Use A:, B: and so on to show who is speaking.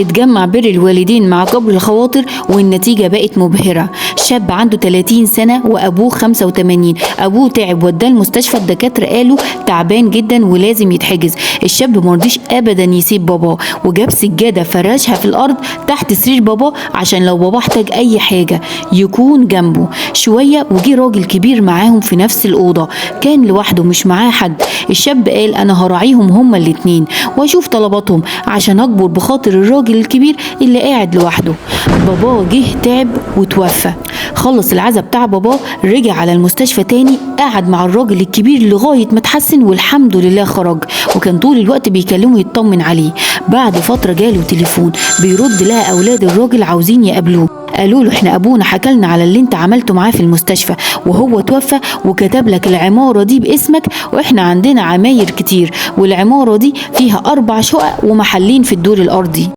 A: اتجمع بر الوالدين مع جبر الخواطر والنتيجة بقت مبهرة. شاب عنده 30 سنة وأبوه 85. أبوه تعب وداه المستشفى، الدكاترة قالوا تعبان جدا ولازم يتحجز. الشاب مرضيش أبدا يسيب باباه، وجاب سجادة فرشها في الأرض تحت سرير باباه عشان لو باباه احتاج أي حاجة يكون جنبه. شوية وجي راجل كبير معاهم في نفس الأوضة، كان لوحده مش معاه حد. الشاب قال أنا هراعيهم هما الاتنين وأشوف طلباتهم عشان أكبر بخاطر الراجل الكبير اللي قاعد لوحده. باباه جه تعب وتوفى. خلص العزا بتاع باباه، رجع على المستشفى تاني، قعد مع الراجل الكبير لغاية ما اتحسن والحمد لله خرج، وكان طول الوقت بيكلمه يطمن عليه. بعد فترة جاله تليفون بيرد لها أولاد الراجل عاوزين يقابلوه. قالوا له احنا ابونا حكالنا على اللي انت عملته معاه في المستشفى وهو توفى وكتب لك العمارة دي باسمك، واحنا عندنا عماير كتير والعمارة دي فيها 4 شقق ومحلين في الدور الارضي.